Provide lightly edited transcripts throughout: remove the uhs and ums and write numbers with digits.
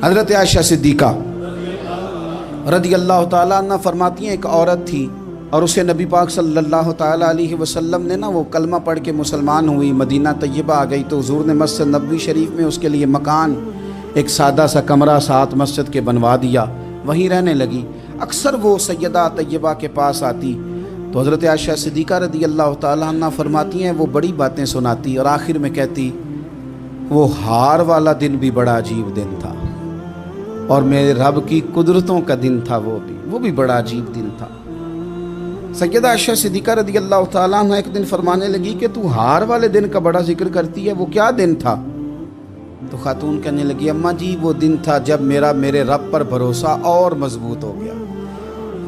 حضرت عائشہ صدیقہ رضی اللہ تعالیٰ عنہ فرماتی ہیں ایک عورت تھی اور اسے نبی پاک صلی اللہ تعالیٰ علیہ وسلم نے وہ کلمہ پڑھ کے مسلمان ہوئی، مدینہ طیبہ آ گئی تو حضور نے مسجد نبوی شریف میں اس کے لیے مکان، ایک سادہ سا کمرہ ساتھ مسجد کے بنوا دیا، وہیں رہنے لگی۔ اکثر وہ سیدہ طیبہ کے پاس آتی تو حضرت عائشہ صدیقہ رضی اللہ تعالیٰ عنہ فرماتی ہیں وہ بڑی باتیں سناتی اور آخر میں کہتی وہ ہار والا دن بھی بڑا عجیب دن تھا اور میرے رب کی قدرتوں کا دن تھا، وہ بھی بڑا عجیب دن تھا۔ سیدہ عائشہ صدیقہ رضی اللہ تعالیٰ عنہ ایک دن فرمانے لگی کہ تو ہار والے دن کا بڑا ذکر کرتی ہے، وہ کیا دن تھا؟ تو خاتون کہنے لگی اماں جی وہ دن تھا جب میرے رب پر بھروسہ اور مضبوط ہو گیا،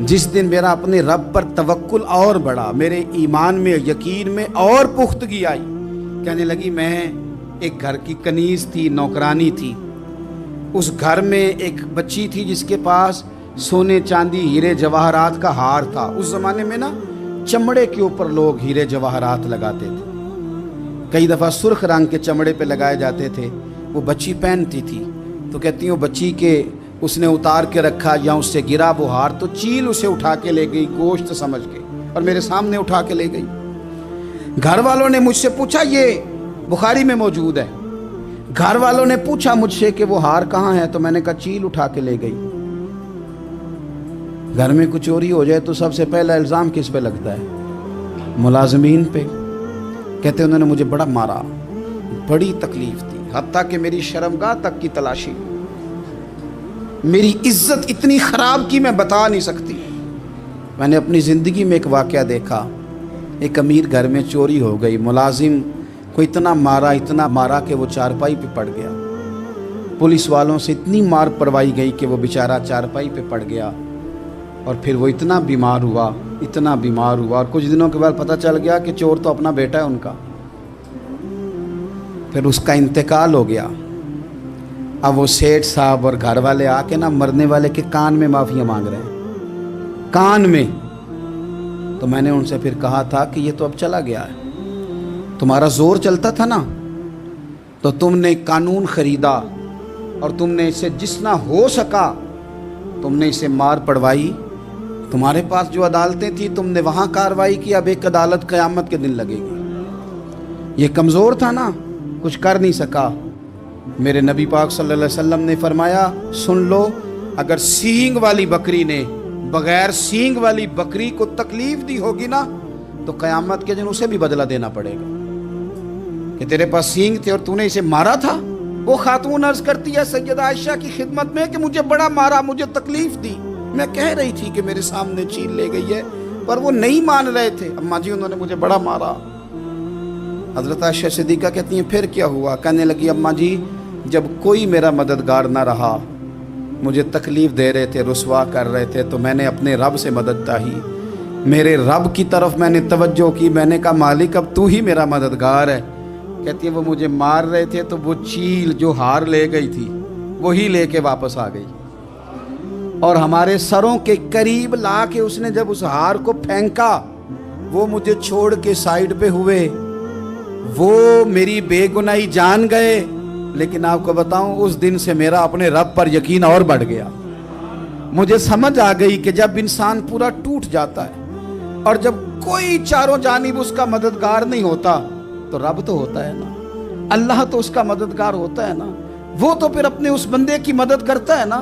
جس دن میرا اپنے رب پر توکل اور بڑھا، میرے ایمان میں یقین میں اور پختگی آئی۔ کہنے لگی میں ایک گھر کی کنیز تھی، نوکرانی تھی، اس گھر میں ایک بچی تھی جس کے پاس سونے چاندی ہیرے جواہرات کا ہار تھا۔ اس زمانے میں چمڑے کے اوپر لوگ ہیرے جواہرات لگاتے تھے، کئی دفعہ سرخ رنگ کے چمڑے پہ لگائے جاتے تھے، وہ بچی پہنتی تھی تو کہتی ہوں بچی کے اس نے اتار کے رکھا یا اس سے گرا وہ ہار تو چیل اسے اٹھا کے لے گئی گوشت سمجھ کے اور میرے سامنے اٹھا کے لے گئی۔ گھر والوں نے مجھ سے پوچھا، یہ بخاری میں موجود ہے، گھر والوں نے پوچھا مجھ سے کہ وہ ہار کہاں ہے تو میں نے کہا چیل اٹھا کے لے گئی۔ گھر میں کچھ چوری ہو جائے تو سب سے پہلا الزام کس پہ لگتا ہے؟ ملازمین پہ۔ کہتے انہوں نے مجھے بڑا مارا، بڑی تکلیف تھی، حتیٰ کہ میری شرمگاہ تک کی تلاشی، میری عزت اتنی خراب کی میں بتا نہیں سکتی۔ میں نے اپنی زندگی میں ایک واقعہ دیکھا، ایک امیر گھر میں چوری ہو گئی، ملازم کو اتنا مارا کہ وہ چارپائی پہ پڑ گیا، پولیس والوں سے اتنی مار پروائی گئی کہ وہ بیچارہ چارپائی پہ پڑ گیا اور پھر وہ اتنا بیمار ہوا اور کچھ دنوں کے بعد پتہ چل گیا کہ چور تو اپنا بیٹا ہے ان کا، پھر اس کا انتقال ہو گیا۔ اب وہ سیٹھ صاحب اور گھر والے آ کے مرنے والے کے کان میں معافیاں مانگ رہے ہیں، کان میں۔ تو میں نے ان سے پھر کہا تھا کہ یہ تو اب چلا گیا ہے، تمہارا زور چلتا تھا نا تو تم نے قانون خریدا اور تم نے اسے جتنا ہو سکا تم نے اسے مار پڑوائی، تمہارے پاس جو عدالتیں تھیں تم نے وہاں کارروائی کی، اب ایک عدالت قیامت کے دن لگے گی۔ یہ کمزور تھا نا، کچھ کر نہیں سکا۔ میرے نبی پاک صلی اللہ علیہ وسلم نے فرمایا سن لو، اگر سینگ والی بکری نے بغیر سینگ والی بکری کو تکلیف دی ہوگی نا تو قیامت کے دن اسے بھی بدلہ دینا پڑے گا کہ تیرے پاس سینگ تھے اور تو نے اسے مارا تھا۔ وہ خاتون عرض کرتی ہے سیدہ عائشہ کی خدمت میں کہ مجھے بڑا مارا، مجھے تکلیف دی، میں کہہ رہی تھی کہ میرے سامنے چیل لے گئی ہے پر وہ نہیں مان رہے تھے، اماں جی انہوں نے مجھے بڑا مارا۔ حضرت عائشہ صدیقہ کہتی ہیں پھر کیا ہوا؟ کہنے لگی اماں جی جب کوئی میرا مددگار نہ رہا، مجھے تکلیف دے رہے تھے، رسوا کر رہے تھے، تو میں نے اپنے رب سے مدد چاہی، میرے رب کی طرف میں نے توجہ کی، میں نے کہا مالک اب تو ہی میرا مددگار ہے۔ کہتی ہے وہ مجھے مار رہے تھے تو وہ چیل جو ہار لے گئی تھی وہی لے کے واپس آ گئی اور ہمارے سروں کے قریب لا کے اس نے جب اس ہار کو پھینکا وہ مجھے چھوڑ کے سائیڈ پہ ہوئے، وہ میری بے گناہی جان گئے، لیکن آپ کو بتاؤں اس دن سے میرا اپنے رب پر یقین اور بڑھ گیا۔ مجھے سمجھ آ گئی کہ جب انسان پورا ٹوٹ جاتا ہے اور جب کوئی چاروں جانب اس کا مددگار نہیں ہوتا تو رب تو ہوتا ہے نا، اللہ تو اس کا مددگار ہوتا ہے نا، وہ تو پھر اپنے اس بندے کی مدد کرتا ہے نا۔